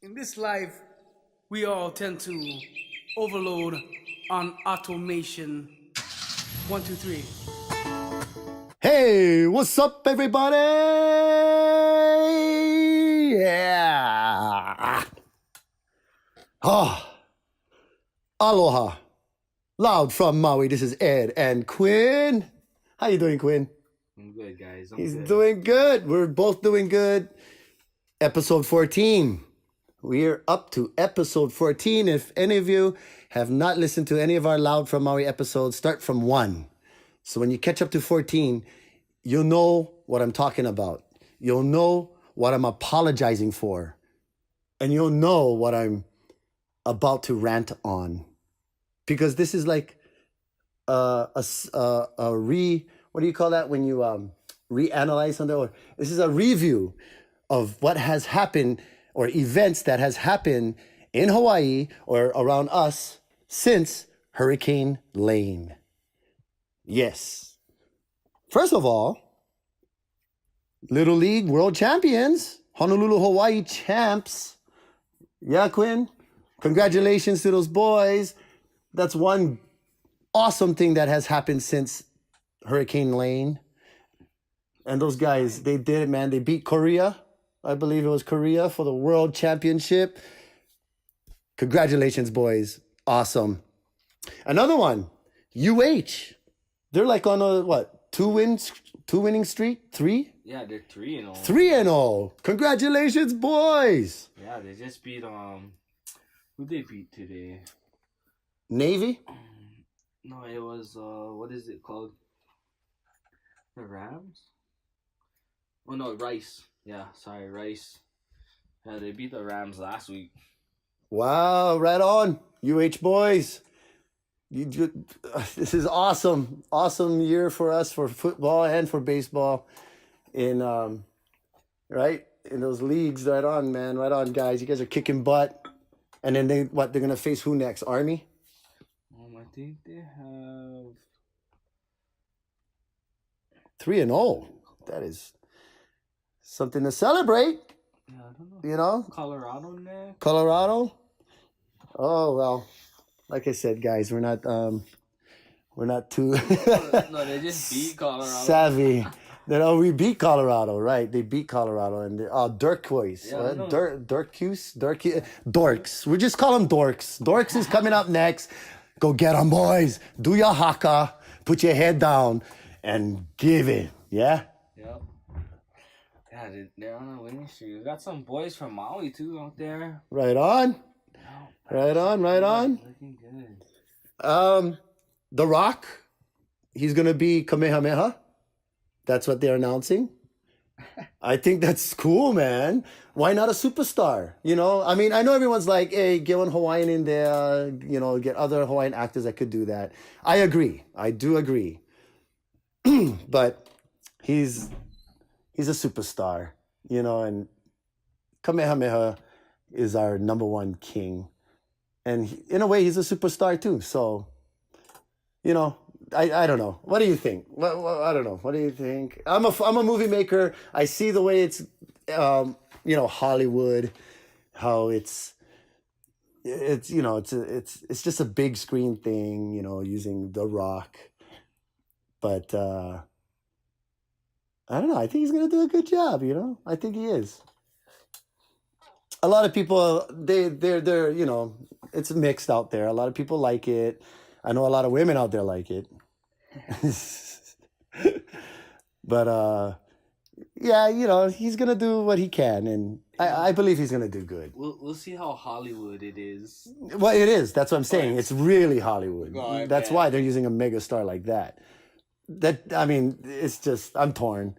In this life, we all tend to overload on automation. One, two, three. Hey, what's up, everybody? Yeah. Oh, aloha. Loud from Maui. This is Ed and Quinn. How you doing, Quinn? I'm good, guys. He's doing good. We're both doing good. Episode 14. We're up to episode 14. If any of you have not listened to any of our Loud from Maui episodes, start from 1. So when you catch up to 14, you'll know what I'm talking about. You'll know what I'm apologizing for. And you'll know what I'm about to rant on. Because this is like what do you call that when you reanalyze something? Or this is a review of what has happened or events that has happened in Hawaii or around us since Hurricane Lane. Yes. First of all, Little League World Champions, Honolulu, Hawaii champs. Yeah, Quinn? Congratulations to those boys. That's one awesome thing that has happened since Hurricane Lane. And those guys, they did it, man. They beat Korea. I believe it was Korea for the World Championship. Congratulations, boys. Awesome. Another one, UH. They're like on a, two winning streak? 3? Yeah, they're 3-0. 3-0. Congratulations, boys. Yeah, they just beat who they beat today? Navy? No, it was what is it called? The Rams? Oh no, Rice. Yeah, sorry, Rice. Yeah, they beat the Rams last week. Wow, right on. UH boys. This is awesome. Awesome year for us for football and for baseball. In in those leagues. Right on, man. Right on, guys. You guys are kicking butt. And then they're gonna face who next? Army? I think they have 3-0. That is something to celebrate. I don't know. You know? Colorado next. Colorado? Oh well. Like I said, guys, we're not too No, they just beat Colorado. savvy. We beat Colorado, right? They beat Colorado, and Dorks. Yeah, Dorks. We just call them Dorks. Dorks is coming up next. Go get them, boys. Do your haka. Put your head down and give it. Yeah? Yep. Yeah, they're on a winning streak. We got some boys from Maui, too, out there. Right on. Right on. Looking good. The Rock, he's going to be Kamehameha. That's what they're announcing. I think that's cool, man. Why not a superstar? You know, I mean, I know everyone's like, hey, get one Hawaiian in there, get other Hawaiian actors that could do that. I agree. I do agree. But he's a superstar, and Kamehameha is our number one king. And in a way, he's a superstar too. So, I don't know. What do you think? I don't know. What do you think? I'm a movie maker. I see the way it's, Hollywood, how it's just a big screen thing, using The Rock. But I don't know. I think he's gonna do a good job. I think he is. A lot of people, they're it's mixed out there. A lot of people like it. I know a lot of women out there like it. But yeah, he's gonna do what he can, and I believe he's gonna do good. We'll see how Hollywood it is. Well, it is. That's what I'm saying. It's really Hollywood. Oh, That's why they're using a mega star like that. It's just, I'm torn.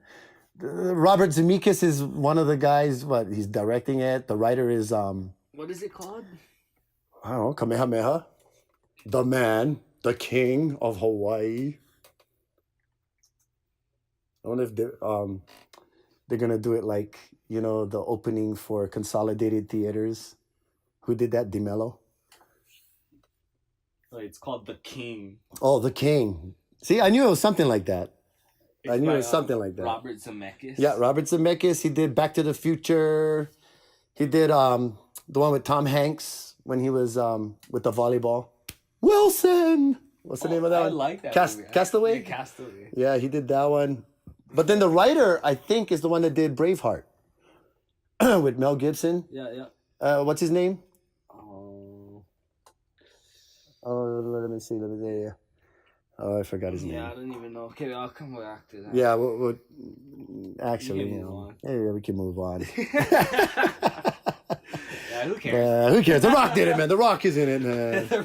Robert Zemeckis is one of the guys. He's directing it. The writer is What is it called? I don't know, Kamehameha, the man, the king of Hawaii. I wonder if they're gonna do it like the opening for Consolidated Theaters. Who did that? DeMello. It's called The King. Oh, the King. See, I knew it was something like that. I knew it was something like that. Robert Zemeckis. Yeah, Robert Zemeckis. He did Back to the Future. He did The one with Tom Hanks when he was with the volleyball. Wilson! What's the name of that one? I like that movie. Castaway? Yeah, Castaway. Yeah, he did that one. But then the writer, I think, is the one that did Braveheart with Mel Gibson. Yeah. What's his name? Oh, let me see. Yeah. Oh, I forgot his name. I don't even know. Okay, I'll come back to that. Yeah, actually, we can move on. Yeah, who cares? Who cares? The Rock did it, man. The Rock is in it, man. The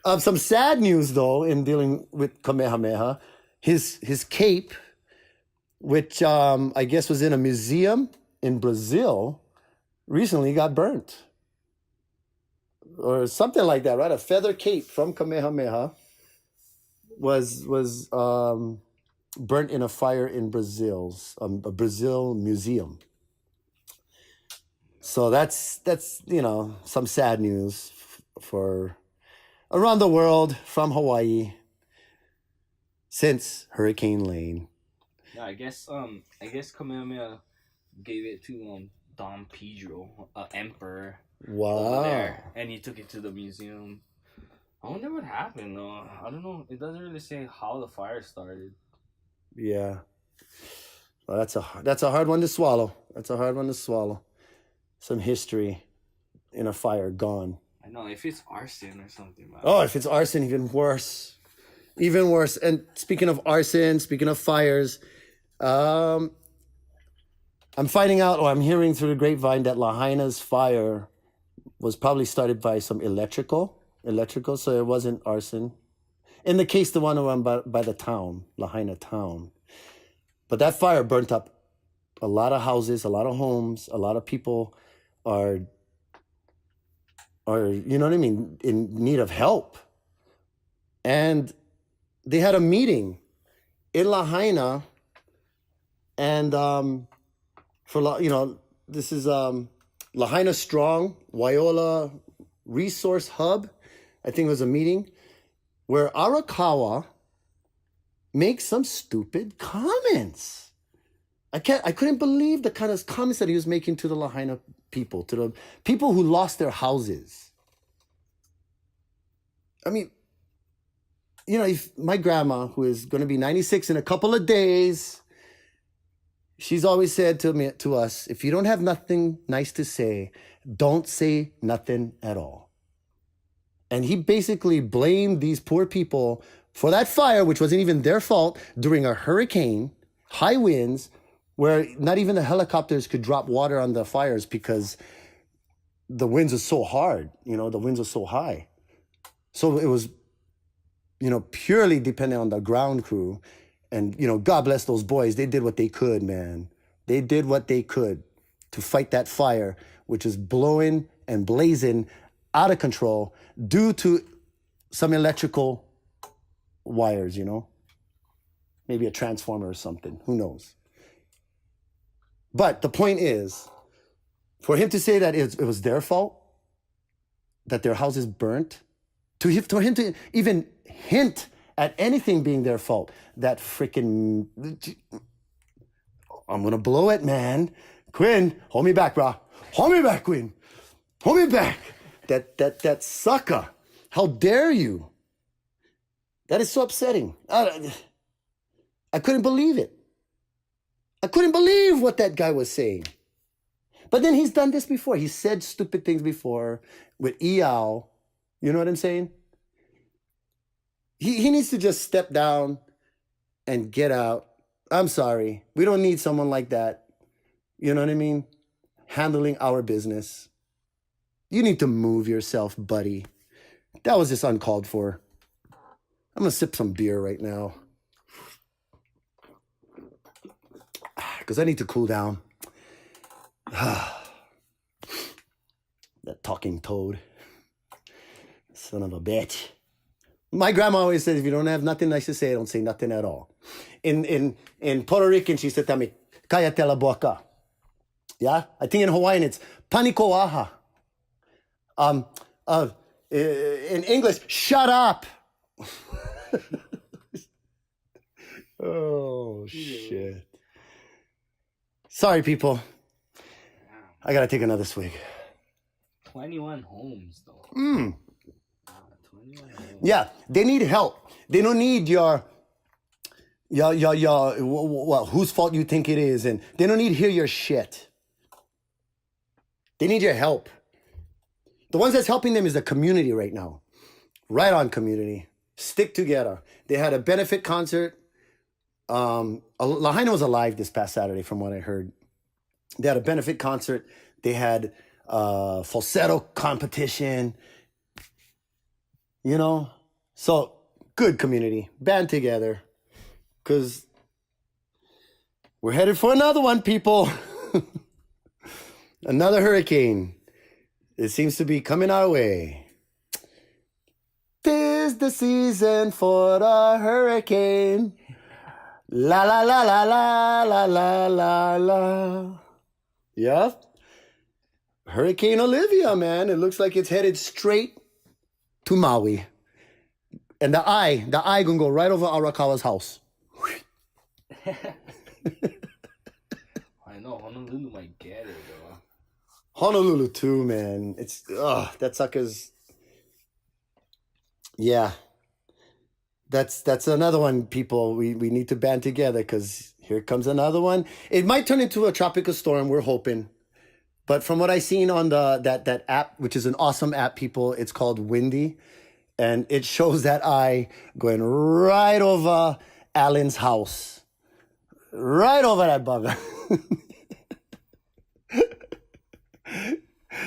Rock. Some sad news, though, in dealing with Kamehameha. His cape, which I guess was in a museum in Brazil, recently got burnt. Or something like that, right? A feather cape from Kamehameha was burnt in a fire in a Brazil museum. So that's some sad news for around the world from Hawaii since Hurricane Lane. Yeah, I guess Kamehameha gave it to Dom Pedro, emperor. Wow. Over there, and he took it to the museum. I wonder what happened though. I don't know. It doesn't really say how the fire started. Yeah. Well, that's a hard one to swallow. Some history in a fire gone. I know, if it's arson or something. Man. Oh, if it's arson, even worse. Even worse. And speaking of arson, speaking of fires, I'm finding out, or I'm hearing through the grapevine, that Lahaina's fire was probably started by some electrical, so it wasn't arson. In the case, the one around by the town, Lahaina town. But that fire burnt up a lot of houses, a lot of homes, a lot of people are you know what I mean, in need of help. And they had a meeting in Lahaina, and this is Lahaina Strong, Waiола Resource Hub. I think it was a meeting where Arakawa makes some stupid comments. I couldn't believe the kind of comments that he was making to the Lahaina people, to the people who lost their houses. I mean, if my grandma, who is going to be 96 in a couple of days, she's always said to us, if you don't have nothing nice to say, don't say nothing at all. And he basically blamed these poor people for that fire, which wasn't even their fault, during a hurricane, high winds, where not even the helicopters could drop water on the fires because the winds are so hard, the winds are so high. So it was, purely dependent on the ground crew. And, God bless those boys. They did what they could, man. They did what they could to fight that fire, which is blowing and blazing out of control due to some electrical wires, maybe a transformer or something. Who knows? But the point is, for him to say that it was their fault, that their houses burnt, for him to even hint at anything being their fault, that freaking... I'm going to blow it, man. Quinn, hold me back, bro. Hold me back, Quinn. Hold me back. That sucker. How dare you? That is so upsetting. I couldn't believe it. I couldn't believe what that guy was saying. But then he's done this before. He said stupid things before with Iao. You know what I'm saying? He needs to just step down and get out. I'm sorry. We don't need someone like that. You know what I mean? Handling our business. You need to move yourself, buddy. That was just uncalled for. I'm going to sip some beer right now. Because I need to cool down. That talking toad. Son of a bitch. My grandma always said, if you don't have nothing nice to say, don't say nothing at all. In Puerto Rican, she said to me, "Cállate la boca." Yeah? I think in Hawaiian, it's "Paniko aha." In English, shut up. Oh, shit. Sorry, people. I gotta take another swig. 21 homes, though. 21 homes. Yeah, they need help. They don't need your whose fault you think it is, and they don't need to hear your shit. They need your help. The ones that's helping them is the community right now. Right on, community. Stick together. They had a benefit concert. Lahaina was alive this past Saturday, from what I heard. They had a benefit concert. They had falsetto competition. You know? So, good community. Band together. Because we're headed for another one, people. Another hurricane. It seems to be coming our way. 'Tis the season for the hurricane. La la la la la la la la la. Yep. Hurricane Olivia, man. It looks like it's headed straight to Maui. And the eye gonna go right over Arakawa's house. I know, Honolulu might get it, though. Honolulu too, man. It's that sucker's. Yeah, that's another one. People, we need to band together because here comes another one. It might turn into a tropical storm. We're hoping, but from what I seen on that app, which is an awesome app, people, it's called Windy, and it shows that eye going right over Alan's house, right over that bugger.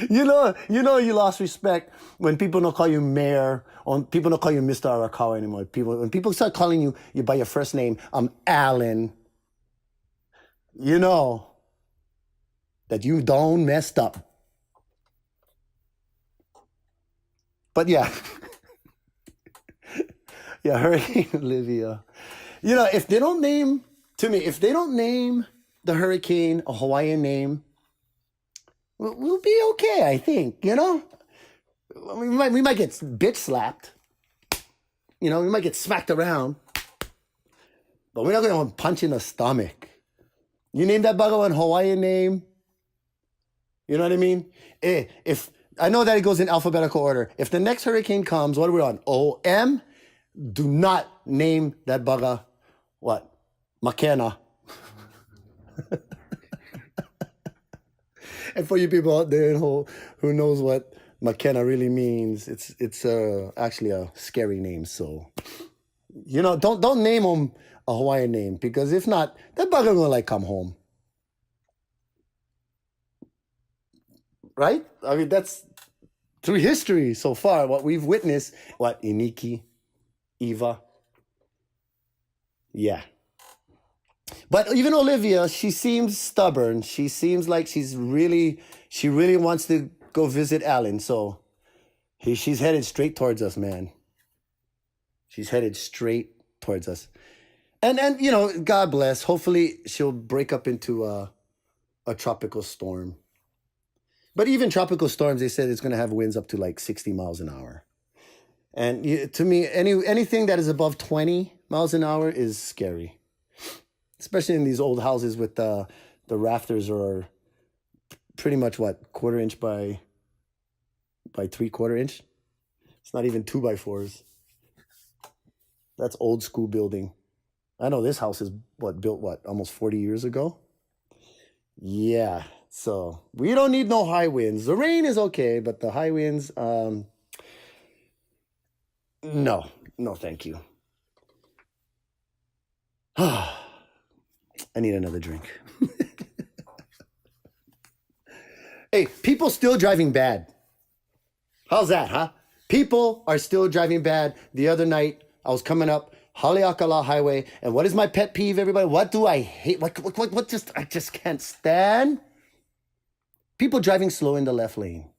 You know, you lost respect when people don't call you Mayor, or people don't call you Mr. Arakawa anymore. When people start calling you by your first name, I'm Alan. You know that you done messed up. But yeah, yeah, Hurricane Olivia. You know, if they don't name the hurricane a Hawaiian name, we'll be okay, I think, you know? We might get bitch slapped. You know, we might get smacked around. But we're not going to punch in the stomach. You name that bugger one Hawaiian name. You know what I mean? If I know that it goes in alphabetical order. If the next hurricane comes, what are we on? OM? Do not name that bugger, what? McKenna. And for you people out there who knows what McKenna really means, it's actually a scary name. So, you know, don't name him a Hawaiian name, because if not, that bugger gonna come home, right? I mean, that's through history so far what we've witnessed. What, Iniki, Eva, yeah. But even Olivia, she seems stubborn. She seems like she really wants to go visit Alan. So she's headed straight towards us, man. She's headed straight towards us. And you know, God bless. Hopefully she'll break up into a tropical storm. But even tropical storms, they said it's going to have winds up to 60 miles an hour. And to me, anything that is above 20 miles an hour is scary. Especially in these old houses with the rafters are pretty much what, 1/4 inch by 3/4 inch. It's not even 2x4s. That's old school building. I know this house is built almost 40 years ago. Yeah, so we don't need no high winds. The rain is okay, but the high winds, no, thank you. I need another drink. Hey, people still driving bad. How's that, huh? People are still driving bad. The other night, I was coming up Haleakala Highway, and what is my pet peeve, everybody? What do I hate? What I just can't stand? People driving slow in the left lane.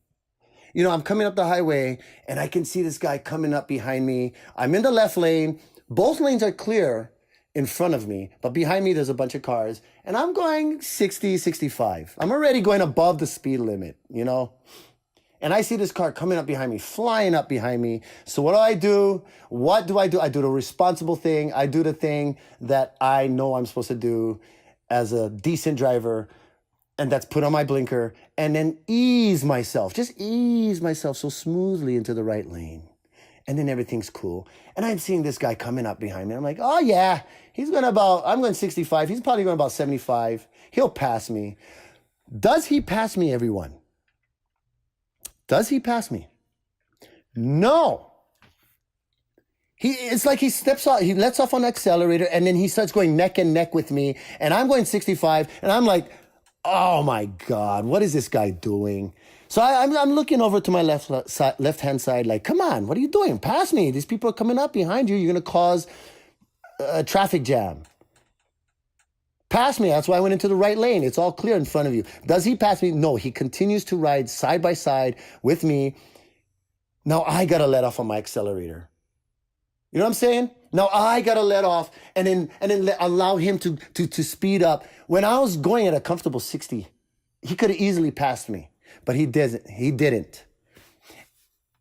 You know, I'm coming up the highway, and I can see this guy coming up behind me. I'm in the left lane. Both lanes are clear in front of me, but behind me there's a bunch of cars, and I'm going 60, 65. I'm already going above the speed limit, you know? And I see this car coming up behind me, flying up behind me. So what do? What do? I do the responsible thing. I do the thing that I know I'm supposed to do as a decent driver. And that's put on my blinker and then just ease myself so smoothly into the right lane. And then everything's cool. And I'm seeing this guy coming up behind me. I'm like, oh yeah, I'm going 65. He's probably going about 75. He'll pass me. Does he pass me, everyone? Does he pass me? No. It's like he steps off, he lets off on the accelerator, and then he starts going neck and neck with me. And I'm going 65, and I'm like, oh my God, what is this guy doing? So I'm looking over to my left-hand side like, come on, what are you doing? Pass me. These people are coming up behind you. You're going to cause a traffic jam. Pass me. That's why I went into the right lane. It's all clear in front of you. Does he pass me? No, he continues to ride side by side with me. Now I got to let off on my accelerator. You know what I'm saying? Now I got to let off and then allow him to speed up. When I was going at a comfortable 60, he could have easily passed me, but he didn't.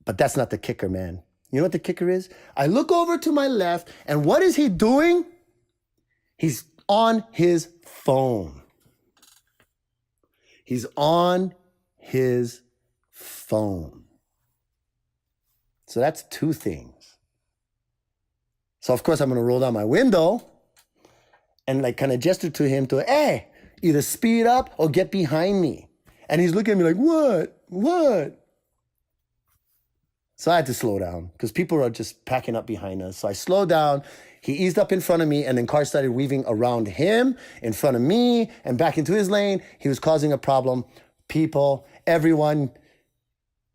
But that's not the kicker, man. You know what the kicker is? I look over to my left, and what is he doing? He's on his phone. He's on his phone. So that's two things. So of course I'm going to roll down my window and like kind of gesture to him to, hey, either speed up or get behind me. And he's looking at me like, what? So I had to slow down because people are just packing up behind us. So I slowed down. He eased up in front of me, and then cars started weaving around him, in front of me, and back into his lane. He was causing a problem. People, everyone,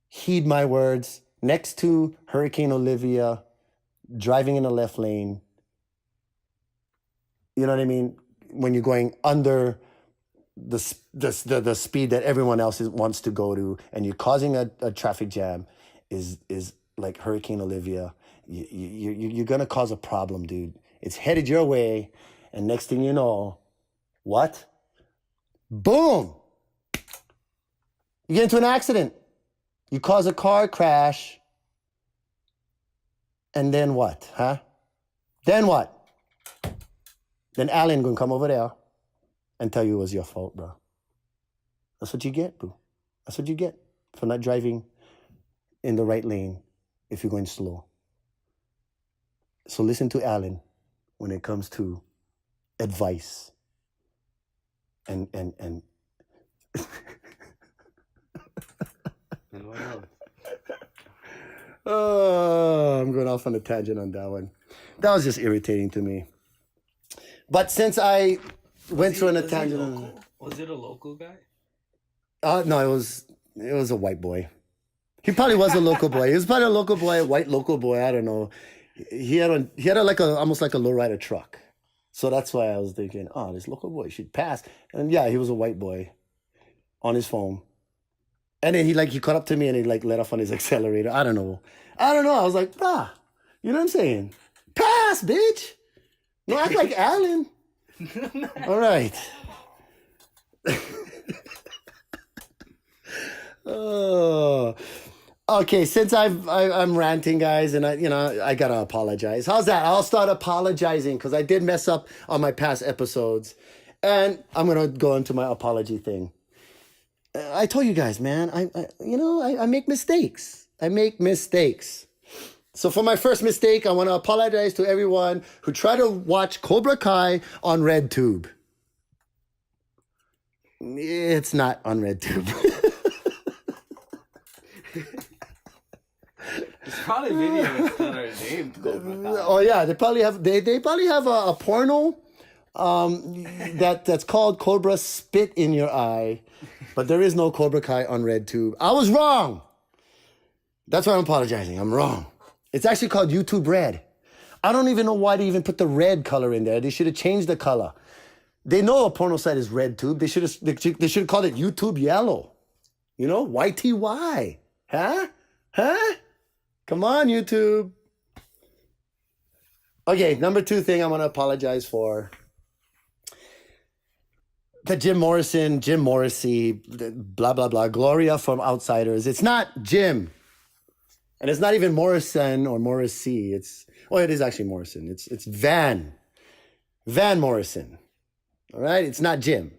heed my words. Next to Hurricane Olivia, driving in the left lane. You know what I mean? When you're going under the speed that everyone else wants to go to, and you're causing a traffic jam, is like Hurricane Olivia. You're gonna cause a problem, dude. It's headed your way, and next thing you know, what? Boom! You get into an accident. You cause a car crash. And then what, huh? Then what? Then Alan gonna come over there and tell you it was your fault, bro. That's what you get, boo. That's what you get for not driving in the right lane if you're going slow. So listen to Alan when it comes to advice. And And what else? Oh, I'm going off on a tangent on that one. That was just irritating to me. But since I went through on a tangent, Was it a local guy? no, it was a white boy. He probably was a local boy. He was probably a local boy, a white local boy. I don't know. He had almost like a lowrider truck. So that's why I was thinking, oh, this local boy should pass. And yeah, he was a white boy on his phone. And then he caught up to me and he let off on his accelerator. I don't know. I was like, you know what I'm saying? Pass, bitch. No, act like Alan. All right. Oh. Okay, since I'm ranting, guys, and I gotta apologize. How's that? I'll start apologizing because I did mess up on my past episodes, and I'm gonna go into my apology thing. I told you guys, man. I make mistakes. So for my first mistake, I want to apologize to everyone who tried to watch Cobra Kai on RedTube. It's not on RedTube. There's probably videos that are named Cobra Kai. Oh yeah, they probably have a porno that's called Cobra Spit in Your Eye, but there is no Cobra Kai on RedTube. I was wrong. That's why I'm apologizing. I'm wrong. It's actually called YouTube Red. I don't even know why they even put the red color in there. They should have changed the color. They know a porno site is RedTube. They should have called it YouTube Yellow. You know, YTY. Huh? Come on, YouTube. Okay, number 2 thing I want to apologize for. The Jim Morrissey, blah, blah, blah, Gloria from Outsiders. It's not Jim. And it's not even Morrison or Morrissey. It is actually Morrison. It's Van Morrison. All right? It's not Jim.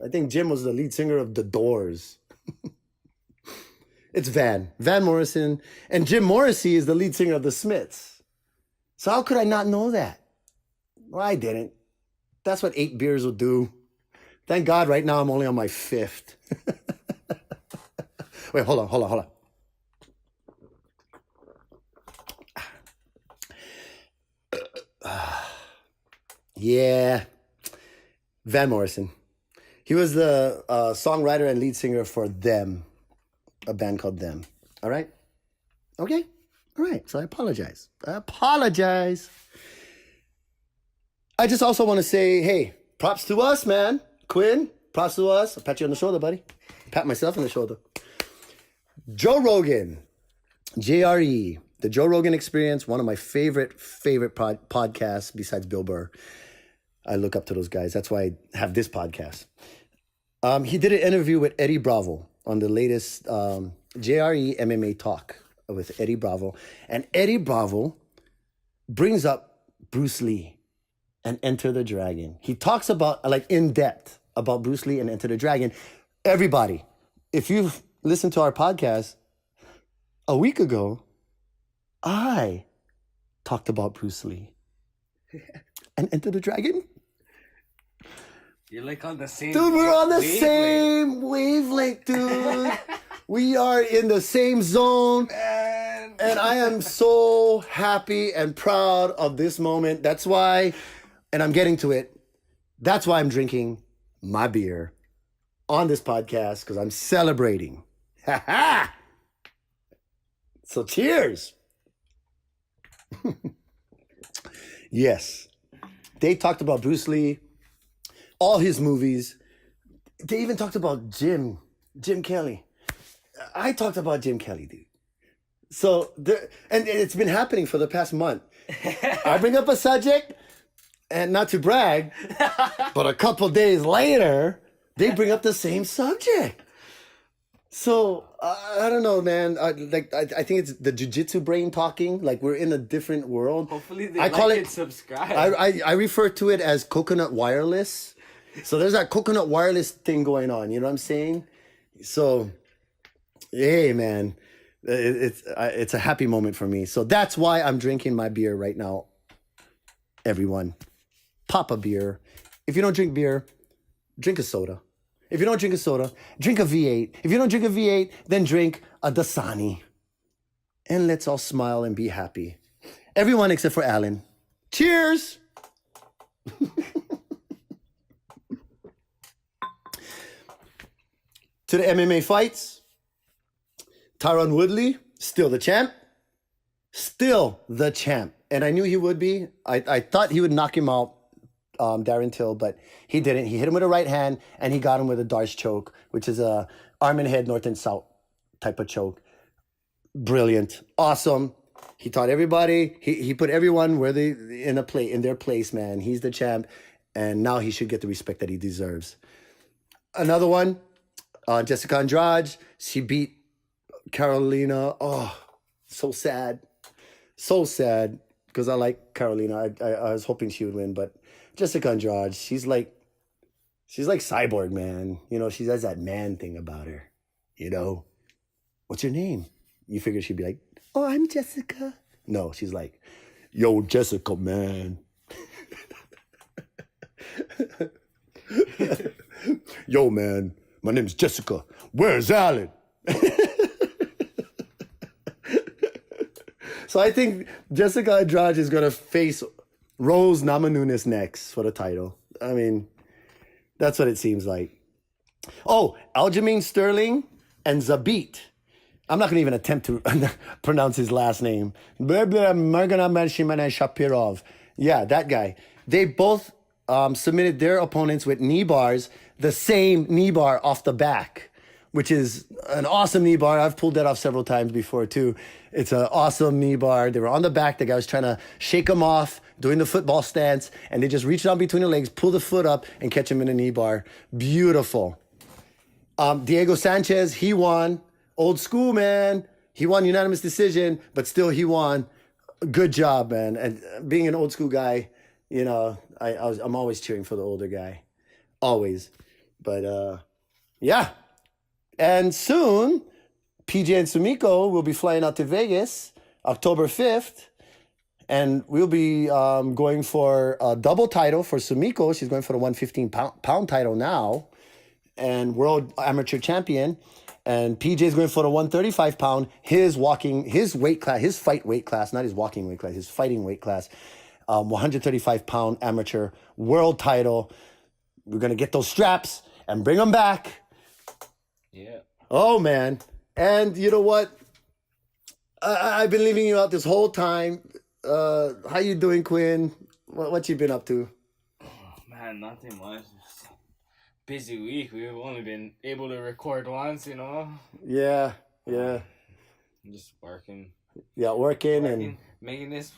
I think Jim was the lead singer of The Doors. It's Van Morrison. And Jim Morrissey is the lead singer of The Smiths. So how could I not know that? Well, I didn't. That's what 8 beers will do. Thank God right now I'm only on my 5th. Wait, hold on. Yeah. Van Morrison. He was the songwriter and lead singer for Them, a band called Them. All right? Okay? All right. So I apologize. I just also want to say, hey, props to us, man. Quinn, props to us. I'll pat you on the shoulder, buddy. Pat myself on the shoulder. Joe Rogan, JRE, the Joe Rogan Experience, one of my favorite podcasts besides Bill Burr. I look up to those guys. That's why I have this podcast. He did an interview with Eddie Bravo on the latest JRE MMA talk with Eddie Bravo. And Eddie Bravo brings up Bruce Lee and Enter the Dragon. He talks about, like, in depth about Bruce Lee and Enter the Dragon. Everybody, if you've listened to our podcast, a week ago, I talked about Bruce Lee and Enter the Dragon. You're like on the same... Dude, we're on the wavelength. same wavelength, dude. We are in the same zone. Man. And I am so happy and proud of this moment. That's why, and I'm getting to it, that's why I'm drinking my beer on this podcast, because I'm celebrating. Ha ha! So cheers. Yes. They talked about Bruce Lee, all his movies. They even talked about Jim Kelly. I talked about Jim Kelly, dude. So, and it's been happening for the past month. I bring up a subject, and not to brag, but a couple days later, they bring up the same subject. So, I don't know, man. I think it's the jiu-jitsu brain talking. Like, we're in a different world. Hopefully they subscribe. I refer to it as coconut wireless. So there's that coconut wireless thing going on. You know what I'm saying? So, hey, man. It's a happy moment for me. So that's why I'm drinking my beer right now. Everyone, pop a beer. If you don't drink beer, drink a soda. If you don't drink a soda, drink a V8. If you don't drink a V8, then drink a Dasani. And let's all smile and be happy. Everyone except for Alan. Cheers! To the MMA fights. Tyron Woodley, still the champ. Still the champ. And I knew he would be. I thought he would knock him out, Darren Till, but he didn't. He hit him with a right hand, and he got him with a Darce choke, which is a arm and head, north and south type of choke. Brilliant. Awesome. He taught everybody. He put everyone where they in their place, man. He's the champ, and now he should get the respect that he deserves. Another one, Jessica Andrade. She beat Carolina. Oh, so sad. So sad, because I like Carolina. I was hoping she would win, but Jessica Andrade, she's like Cyborg, man. You know, she has that man thing about her. You know, what's your name? You figure she'd be like, oh, I'm Jessica. No, she's like, yo, Jessica, man. Yo, man, my name's Jessica. Where's Alan? So I think Jessica Andrade is going to face Rose Namajunas next for the title. I mean, that's what it seems like. Oh, Aljamain Sterling and Zabit. I'm not going to even attempt to pronounce his last name. Shapirov. Yeah, that guy. They both submitted their opponents with knee bars, the same knee bar off the back, which is an awesome knee bar. I've pulled that off several times before, too. It's an awesome knee bar. They were on the back. The guy was trying to shake them off, doing the football stance, and they just reached down between the legs, pull the foot up, and catch him in a knee bar. Beautiful. Diego Sanchez, he won. Old school, man. He won unanimous decision, but still he won. Good job, man. And being an old school guy, you know, I'm always cheering for the older guy. Always. But yeah. And soon, PJ and Sumiko will be flying out to Vegas October 5th. And we'll be going for a double title for Sumiko. She's going for the 115-pound title now. And world amateur champion. And PJ's going for the 135-pound, his weight class, his fight weight class, not his walking weight class, his fighting weight class. 135-pound amateur world title. We're going to get those straps and bring them back. Yeah. Oh, man. And you know what? I've been leaving you out this whole time. How you doing, Quinn? What you been up to? Oh, man, nothing much. Just busy week. We've only been able to record once, you know? Yeah. I'm just working. Yeah, working and making this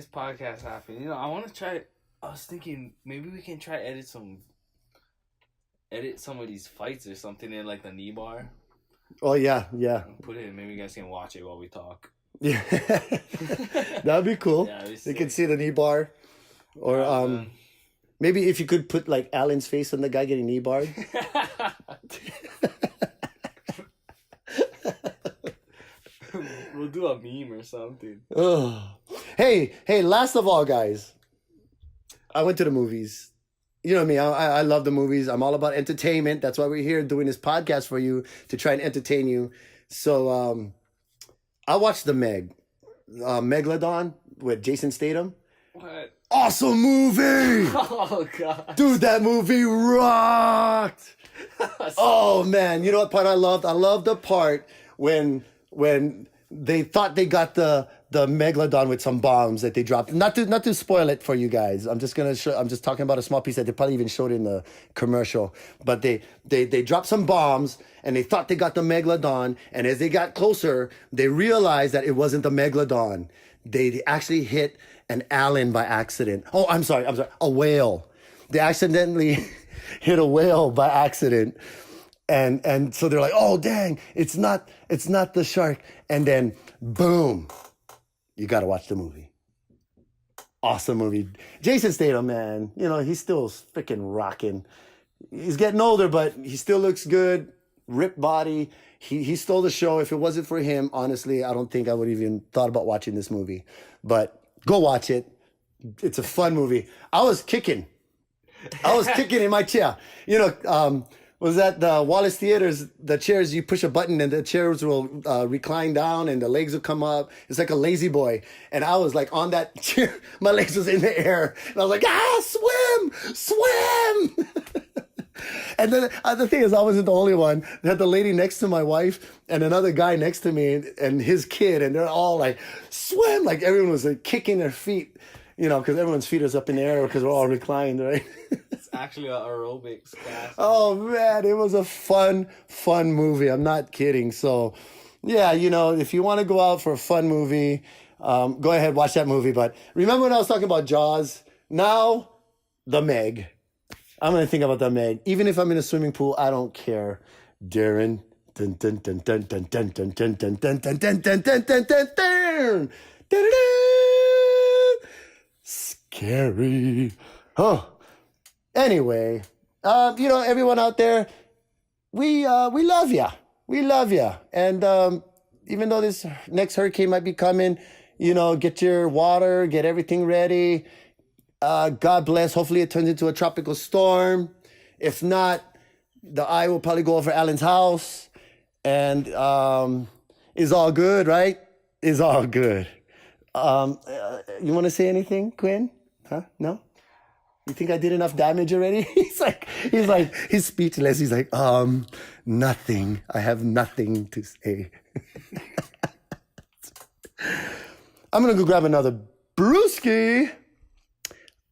podcast happen. You know, I want to try. I was thinking maybe we can try edit some of these fights or something in like the knee bar. Oh yeah. Put it in. Maybe you guys can watch it while we talk. Yeah, that'd be cool. Yeah, you can see the knee bar, or maybe if you could put like Alan's face on the guy getting knee barred. We'll do a meme or something. Oh. Hey! Last of all, guys, I went to the movies. You know me. I love the movies. I'm all about entertainment. That's why we're here doing this podcast for you to try and entertain you. So I watched the Megalodon with Jason Statham. What? Awesome movie! Oh god, dude, that movie rocked. Oh man, you know what part I loved? I loved the part when they thought they got the Megalodon with some bombs that they dropped. Not to spoil it for you guys. I'm just talking about a small piece that they probably even showed in the commercial. But they dropped some bombs and they thought they got the Megalodon. And as they got closer, they realized that it wasn't the Megalodon. They actually hit an Allen by accident. Oh, I'm sorry, a whale. They accidentally hit a whale by accident. And so they're like, oh dang, it's not the shark. And then boom, you gotta watch the movie. Awesome movie. Jason Statham, man, you know, he's still freaking rocking. He's getting older, but he still looks good. Ripped body. He stole the show. If it wasn't for him, honestly, I don't think I would even thought about watching this movie. But go watch it. It's a fun movie. I was kicking in my chair. You know, was that the Wallace Theaters, the chairs, you push a button and the chairs will recline down and the legs will come up. It's like a lazy boy. And I was like on that chair. My legs was in the air. And I was like, swim! And then the thing is, I wasn't the only one. They had the lady next to my wife and another guy next to me and his kid. And they're all like, swim! Like everyone was like kicking their feet, you know, because everyone's feet is up in the air because we're all reclined, right? It's actually an aerobics class. Oh, man, it was a fun movie. I'm not kidding. So, yeah, you know, if you want to go out for a fun movie, go ahead, watch that movie. But remember when I was talking about Jaws? Now, the Meg. I'm going to think about the Meg. Even if I'm in a swimming pool, I don't care. Darren. Dun, dun, dun, dun, dun, dun, dun, dun, dun, dun, dun, dun, dun, dun, dun, dun, dun. Scary. Oh. Anyway, you know, everyone out there, we love ya. We love ya. And even though this next hurricane might be coming, you know, get your water, get everything ready. God bless. Hopefully it turns into a tropical storm. If not, the eye will probably go over Alan's house. And it's all good, right? It's all good. You want to say anything, Quinn? Huh? No? You think I did enough damage already? He's speechless. He's like, nothing. I have nothing to say. I'm going to go grab another brewski.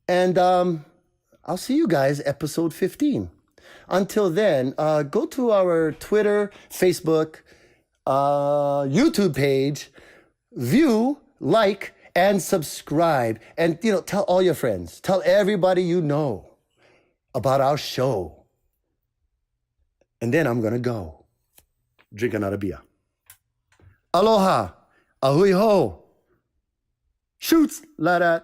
And I'll see you guys episode 15. Until then, go to our Twitter, Facebook, YouTube page, view, like, and subscribe. And, you know, tell all your friends. Tell everybody you know about our show. And then I'm going to go drink another beer. Aloha. Ahui ho. Shoots. La da.